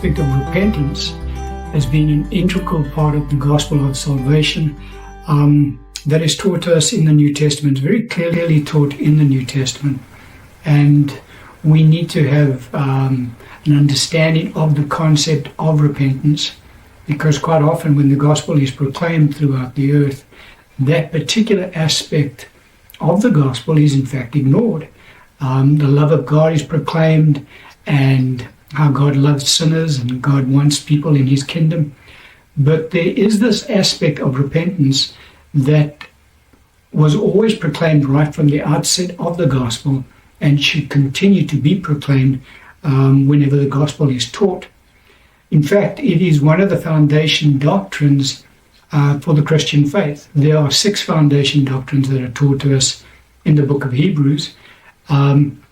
aspect of repentance has been an integral part of the gospel of salvation that is taught to us in the New Testament, very clearly taught in the New Testament. And we need to have an understanding of the concept of repentance, because quite often when the gospel is proclaimed throughout the earth, that particular aspect of the gospel is in fact ignored. The love of God is proclaimed, and how God loves sinners and God wants people in his kingdom. But there is this aspect of repentance that was always proclaimed right from the outset of the gospel and should continue to be proclaimed whenever the gospel is taught. In fact, it is one of the foundation doctrines for the Christian faith. There are 6 foundation doctrines that are taught to us in the book of Hebrews. And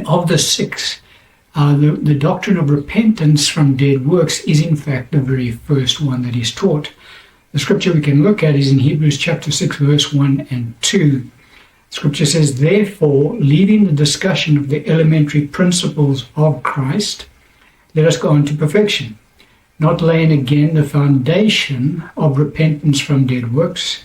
of the 6, the doctrine of repentance from dead works is in fact the very first one that is taught. The scripture we can look at is in Hebrews chapter 6, verse 1 and 2. Scripture says, "Therefore, leaving the discussion of the elementary principles of Christ, let us go on to perfection, not laying again the foundation of repentance from dead works,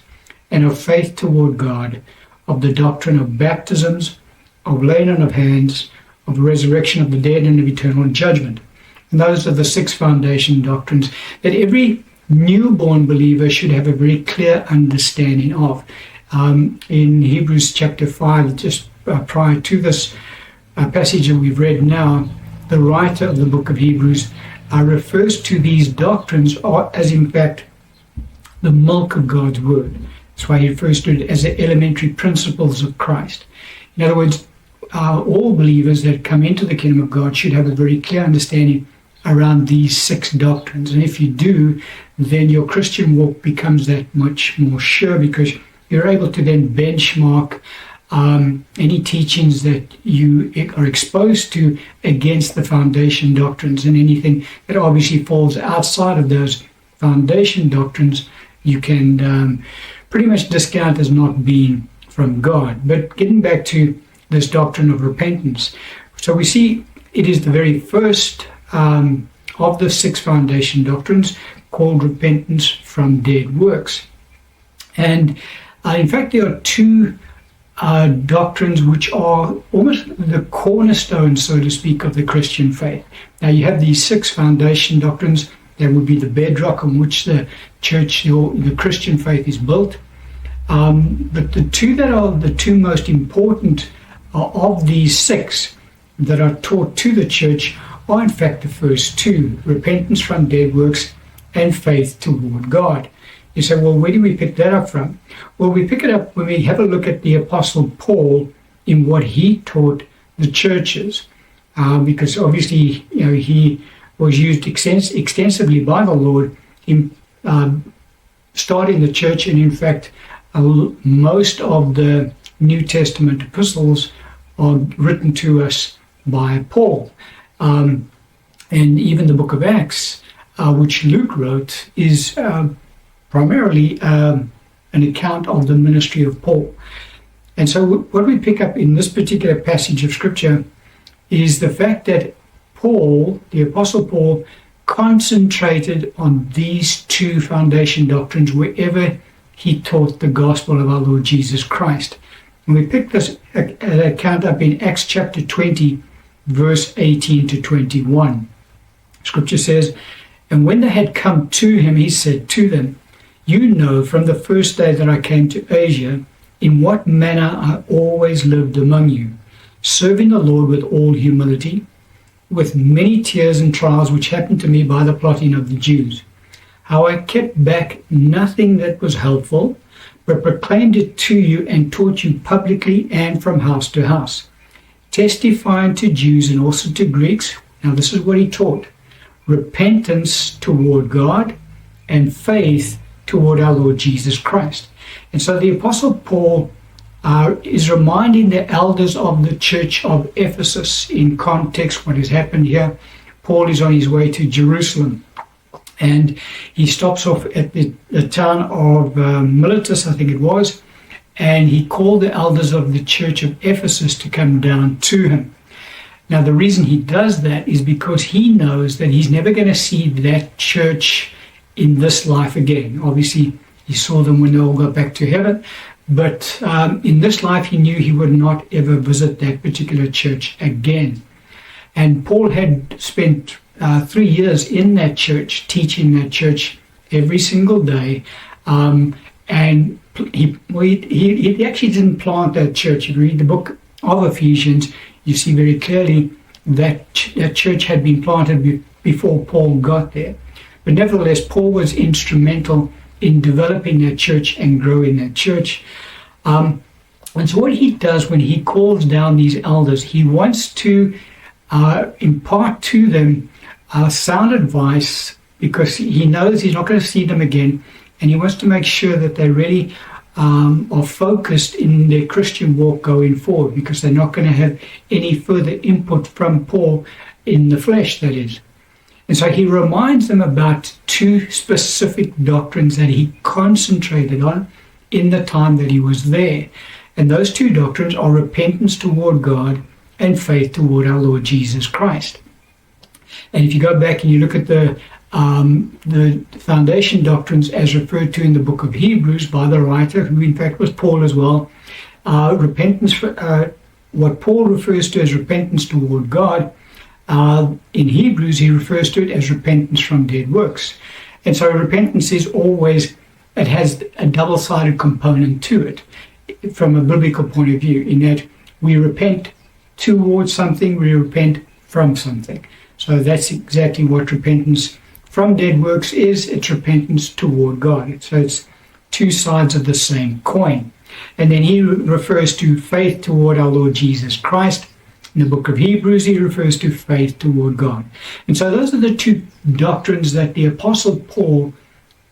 and of faith toward God, of the doctrine of baptisms, of laying on of hands, of resurrection of the dead, and of eternal judgment." And those are the 6 foundation doctrines that every newborn believer should have a very clear understanding of. In Hebrews chapter 5, just prior to this passage that we've read now, the writer of the book of Hebrews refers to these doctrines as in fact the milk of God's word. That's why he refers to it as the elementary principles of Christ. In other words, all believers that come into the kingdom of God should have a very clear understanding around these 6 doctrines. And if you do, then your Christian walk becomes that much more sure, because you're able to then benchmark any teachings that you are exposed to against the foundation doctrines, and anything that obviously falls outside of those foundation doctrines, you can pretty much discount as not being from God. But getting back to this doctrine of repentance, so we see it is the very first of the 6 foundation doctrines, called repentance from dead works. And in fact, there are 2 doctrines which are almost the cornerstone, so to speak, of the Christian faith. Now, you have these 6 foundation doctrines that would be the bedrock on which the church or the Christian faith is built. But the 2 that are the 2 most important of these 6 that are taught to the church are in fact the first 2, repentance from dead works and faith toward God. You say, well, where do we pick that up from? Well, we pick it up when we have a look at the Apostle Paul in what he taught the churches, because obviously, he was used extensively by the Lord in starting the church, and in fact, most of the New Testament epistles are written to us by Paul. And even the book of Acts, which Luke wrote, is primarily an account of the ministry of Paul. And so what we pick up in this particular passage of Scripture is the fact that Paul, the Apostle Paul, concentrated on these 2 foundation doctrines wherever he taught the gospel of our Lord Jesus Christ. And we pick this account up in Acts chapter 20, verse 18 to 21. Scripture says, "And when they had come to him, he said to them, 'You know from the first day that I came to Asia, in what manner I always lived among you, serving the Lord with all humility, with many tears and trials which happened to me by the plotting of the Jews. How I kept back nothing that was helpful, but proclaimed it to you and taught you publicly and from house to house, testifying to Jews and also to Greeks,'" now this is what he taught, "repentance toward God and faith toward our Lord Jesus Christ." And so the Apostle Paul is reminding the elders of the church of Ephesus, in context what has happened here. Paul is on his way to Jerusalem, and he stops off at the town of Miletus, I think it was, and he called the elders of the church of Ephesus to come down to him. Now, the reason he does that is because he knows that he's never going to see that church in this life again. Obviously, he saw them when they all got back to heaven, but in this life, he knew he would not ever visit that particular church again. And Paul had spent 3 years in that church, teaching that church every single day, and he actually didn't plant that church. If you read the book of Ephesians, you see very clearly that that church had been planted before Paul got there. But nevertheless, Paul was instrumental in developing that church and growing that church. And so what he does when he calls down these elders, he wants to impart to them sound advice, because he knows he's not going to see them again, and he wants to make sure that they really are focused in their Christian walk going forward, because they're not going to have any further input from Paul in the flesh, that is. And so he reminds them about 2 specific doctrines that he concentrated on in the time that he was there. And those 2 doctrines are repentance toward God and faith toward our Lord Jesus Christ. And if you go back and you look at the foundation doctrines as referred to in the book of Hebrews by the writer, who in fact was Paul as well, what Paul refers to as repentance toward God, in Hebrews he refers to it as repentance from dead works. And so repentance is always, it has a double-sided component to it from a biblical point of view, in that we repent towards something, we repent from something. So that's exactly what repentance from dead works is. It's repentance toward God. So it's 2 sides of the same coin. And then he refers to faith toward our Lord Jesus Christ. In the book of Hebrews, he refers to faith toward God. And so those are the 2 doctrines that the Apostle Paul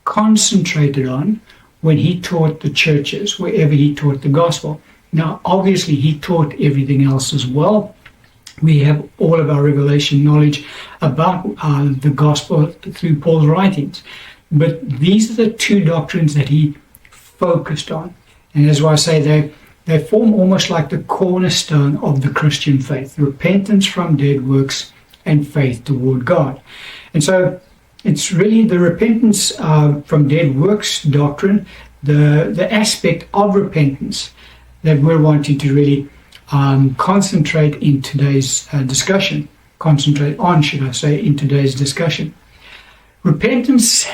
concentrated on when he taught the churches, wherever he taught the gospel. Now, obviously, he taught everything else as well. We have all of our revelation knowledge about the gospel through Paul's writings. But these are the 2 doctrines that he focused on. And that's why I say they form almost like the cornerstone of the Christian faith: repentance from dead works and faith toward God. And so it's really the repentance from dead works doctrine, the aspect of repentance that we're wanting to really concentrate in today's discussion. Concentrate on, should I say, in today's discussion. Repentance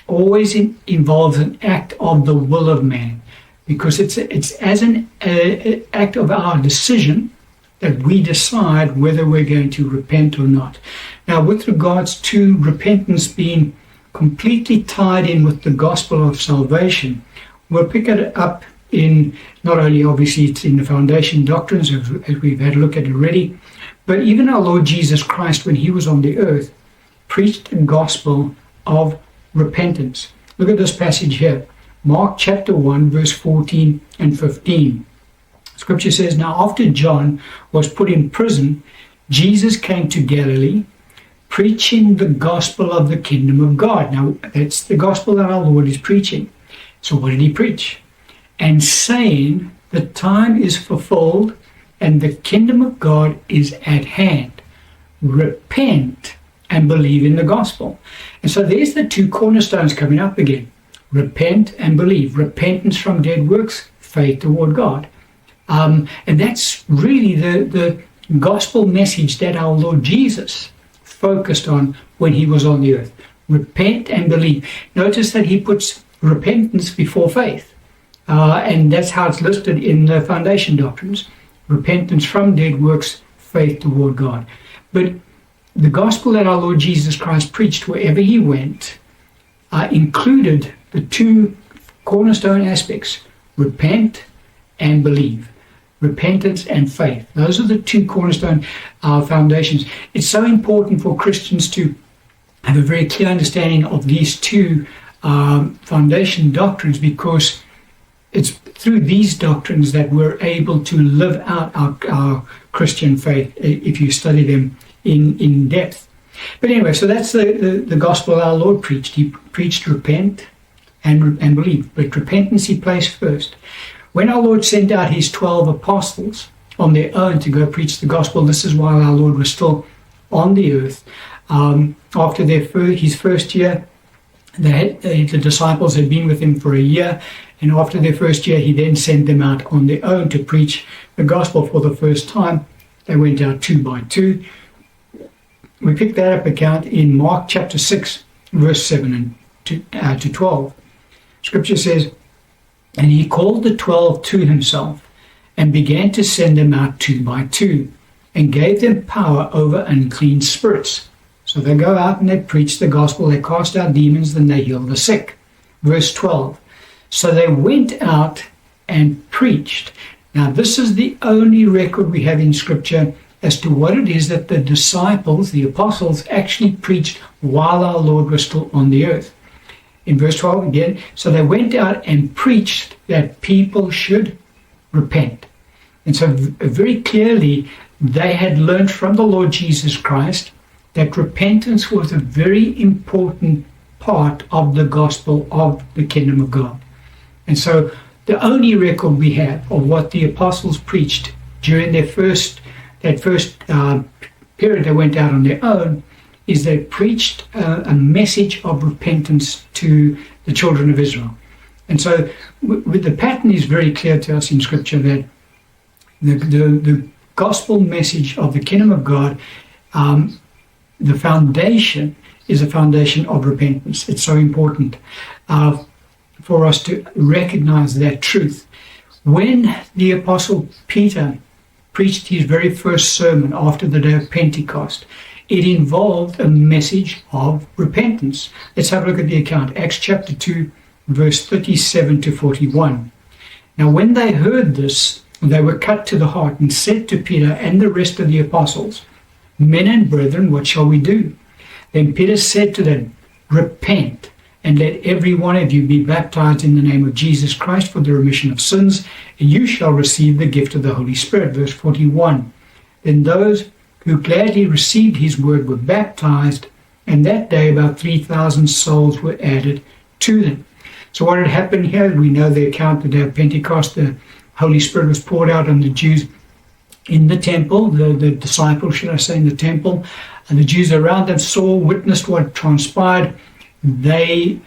always involves an act of the will of man, because it's as an act of our decision that we decide whether we're going to repent or not. Now, with regards to repentance being completely tied in with the gospel of salvation, we'll pick it up in, not only obviously it's in the foundation doctrines as we've had a look at already, but even our Lord Jesus Christ, when he was on the earth, preached the gospel of repentance. Look at this passage here, Mark chapter 1, verse 14 and 15. Scripture says, "Now after John was put in prison, Jesus came to Galilee, preaching the gospel of the kingdom of God." Now, that's the gospel that our Lord is preaching. So what did he preach? "And saying, the time is fulfilled, and the kingdom of God is at hand. Repent and believe in the gospel." And so there's the 2 cornerstones coming up again. Repent and believe. Repentance from dead works, faith toward God. And that's really the gospel message that our Lord Jesus focused on when he was on the earth. Repent and believe. Notice that he puts repentance before faith. And that's how it's listed in the foundation doctrines. Repentance from dead works, faith toward God. But the gospel that our Lord Jesus Christ preached wherever he went included the 2 cornerstone aspects: repent and believe. Repentance and faith. Those are the 2 cornerstone foundations. It's so important for Christians to have a very clear understanding of these 2 foundation doctrines, because it's through these doctrines that we're able to live out our Christian faith, if you study them in depth. But anyway, so that's the gospel our Lord preached. He preached repent and believe. But repentance he placed first. When our Lord sent out his 12 apostles, on their own to go preach the gospel. This is while our Lord was still on the earth. After his first year, the disciples had been with him for a year, and after their first year, he then sent them out on their own to preach the gospel for the first time. They went out 2 by 2. We pick that up account in Mark chapter 6, verse 7 to 12. Scripture says, "And he called the 12 to himself, and began to send them out 2 by 2, and gave them power over unclean spirits." So they go out and they preach the gospel, they cast out demons, then they heal the sick. Verse 12, "So they went out and preached." Now this is the only record we have in Scripture as to what it is that the disciples, the apostles, actually preached while our Lord was still on the earth. In verse 12 again, "So they went out and preached that people should repent." And so very clearly they had learned from the Lord Jesus Christ that repentance was a very important part of the gospel of the kingdom of God. And so the only record we have of what the apostles preached during that first period they went out on their own is they preached a message of repentance to the children of Israel. And so the pattern is very clear to us in Scripture that the gospel message of the kingdom of God, the foundation is a foundation of repentance. It's so important for us to recognize that truth. When the Apostle Peter preached his very first sermon after the day of Pentecost, it involved a message of repentance. Let's have a look at the account. Acts chapter 2, verse 37 to 41. "Now when they heard this, they were cut to the heart and said to Peter and the rest of the apostles, 'Men and brethren, what shall we do?' Then Peter said to them, 'Repent, and let every one of you be baptized in the name of Jesus Christ for the remission of sins, and you shall receive the gift of the Holy Spirit.'" Verse 41. "Then those who gladly received his word were baptized, and that day about 3,000 souls were added to them." So what had happened here, we know the account, the day of Pentecost, the Holy Spirit was poured out on the Jews in the temple, the disciples, should I say, in the temple, and the Jews around them witnessed what transpired. They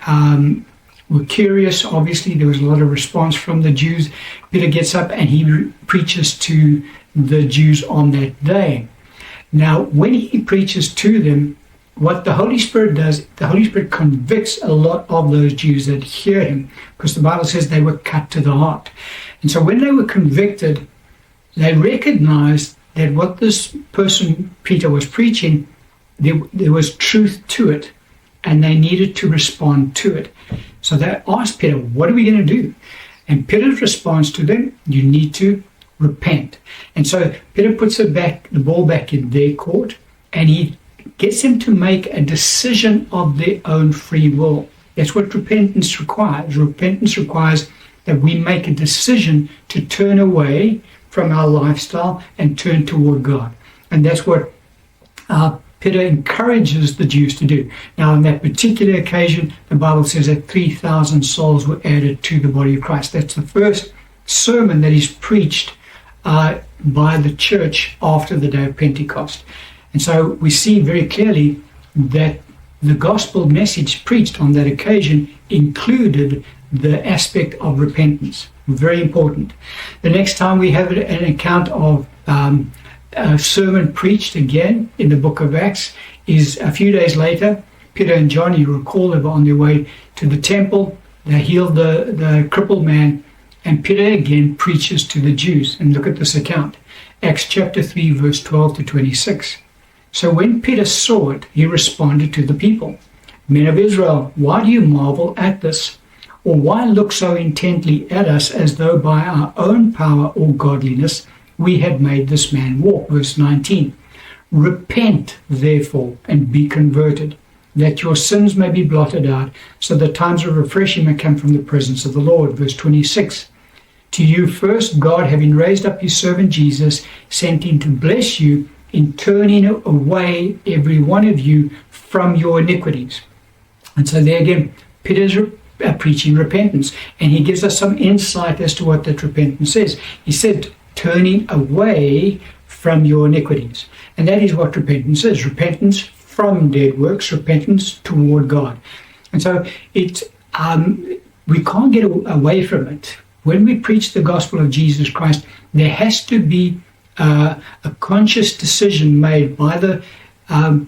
were curious. Obviously, there was a lot of response from the Jews. Peter gets up and he preaches to the Jews on that day. Now, when he preaches to them, what the Holy Spirit does, the Holy Spirit convicts a lot of those Jews that hear him, because the Bible says they were cut to the heart. And so when they were convicted, they recognized that what this person, Peter, was preaching, there was truth to it, and they needed to respond to it. So they asked Peter, "What are we going to do?" And Peter's response to them, "You need to repent." And so Peter puts the ball back in their court, and he gets them to make a decision of their own free will. That's what repentance requires. Repentance requires that we make a decision to turn away from our lifestyle and turn toward God. And that's what Peter encourages the Jews to do. Now, on that particular occasion, the Bible says that 3,000 souls were added to the body of Christ. That's the first sermon that is preached by the church after the day of Pentecost. And so we see very clearly that the gospel message preached on that occasion included the aspect of repentance. Very important. The next time we have an account of a sermon preached again in the book of Acts is a few days later. Peter and John, you recall, they were on their way to the temple. They healed the crippled man, and Peter again preaches to the Jews. And look at this account. Acts chapter 3, verse 12 to 26. "So when Peter saw it, he responded to the people, 'Men of Israel, why do you marvel at this? Or why look so intently at us as though by our own power or godliness we had made this man walk?'" Verse 19. "Repent, therefore, and be converted, that your sins may be blotted out, so that times of refreshing may come from the presence of the Lord." Verse 26. "To you first God, having raised up his servant Jesus, sent him to bless you in turning away every one of you from your iniquities." And so there again, Peter's preaching repentance, and he gives us some insight as to what that repentance is. He said, turning away from your iniquities. And that is what repentance is. Repentance from dead works, repentance toward God. And so we can't get away from it. When we preach the gospel of Jesus Christ, there has to be a conscious decision made by the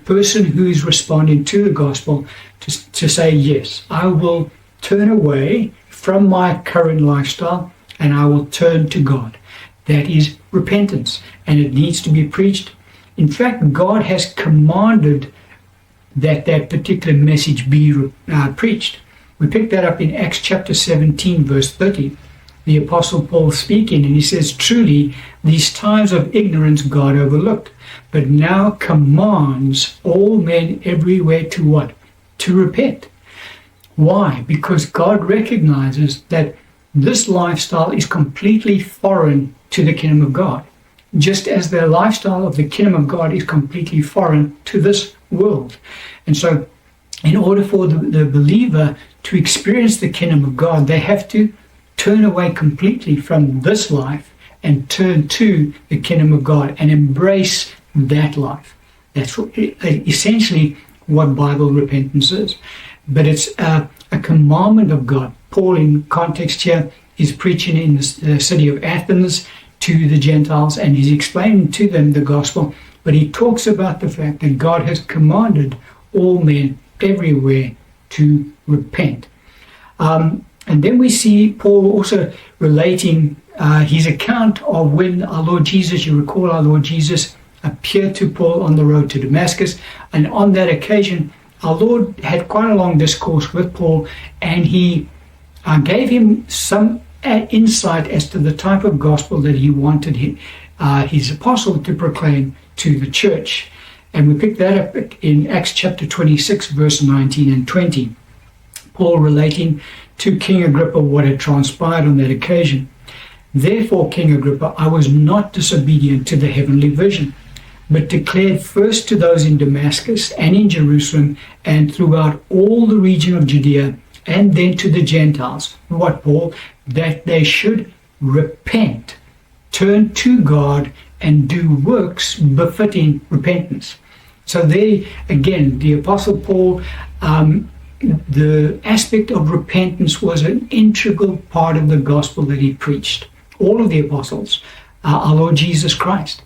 person who is responding to the gospel to say, yes, I will turn away from my current lifestyle and I will turn to God. That is repentance, and it needs to be preached. In fact, God has commanded that particular message be preached. We pick that up in Acts chapter 17, verse 30. The Apostle Paul speaking, and he says, truly, these times of ignorance God overlooked, but now commands all men everywhere to what? To repent. Why? Because God recognizes that this lifestyle is completely foreign to the kingdom of God, just as the lifestyle of the kingdom of God is completely foreign to this world. And so, in order for the believer to experience the kingdom of God, they have to turn away completely from this life and turn to the kingdom of God and embrace that life. That's essentially what Bible repentance is. But it's a commandment of God. Paul, in context here, is preaching in the city of Athens to the Gentiles, and he's explaining to them the gospel. But he talks about the fact that God has commanded all men everywhere to repent. And then we see Paul also relating his account of when our Lord Jesus, you recall our Lord Jesus appeared to Paul on the road to Damascus. And on that occasion, our Lord had quite a long discourse with Paul, and he gave him some insight as to the type of gospel that he wanted his apostle to proclaim to the church. And we pick that up in Acts chapter 26, verse 19 and 20. Paul relating to King Agrippa what had transpired on that occasion. Therefore, King Agrippa, I was not disobedient to the heavenly vision, but declared first to those in Damascus and in Jerusalem and throughout all the region of Judea, and then to the Gentiles. What, Paul? That they should repent, turn to God, and do works befitting repentance. So there, again, the Apostle Paul, the aspect of repentance was an integral part of the gospel that he preached. All of the apostles, our Lord Jesus Christ.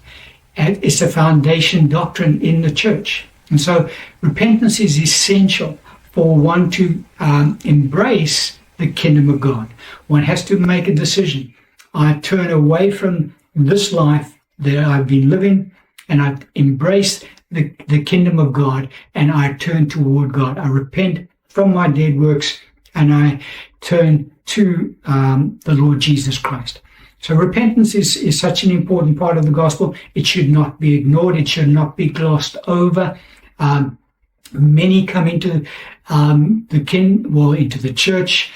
And it's a foundation doctrine in the church. And so repentance is essential for one to embrace the kingdom of God. One has to make a decision. I turn away from this life that I've been living, and I embrace the kingdom of God, and I turn toward God. I repent from my dead works, and I turn to the Lord Jesus Christ. So repentance is such an important part of the gospel. It should not be ignored. It should not be glossed over. Many come into into the church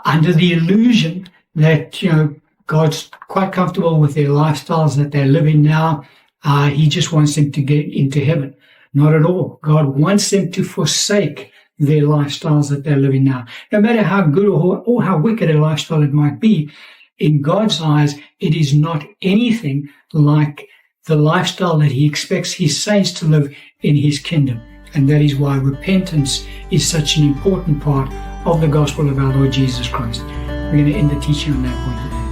under the illusion that, God's quite comfortable with their lifestyles that they're living now. He just wants them to get into heaven. Not at all. God wants them to forsake their lifestyles that they're living now. No matter how good or how wicked a lifestyle it might be, in God's eyes, it is not anything like the lifestyle that he expects his saints to live in his kingdom. And that is why repentance is such an important part of the gospel of our Lord Jesus Christ. We're going to end the teaching on that point today.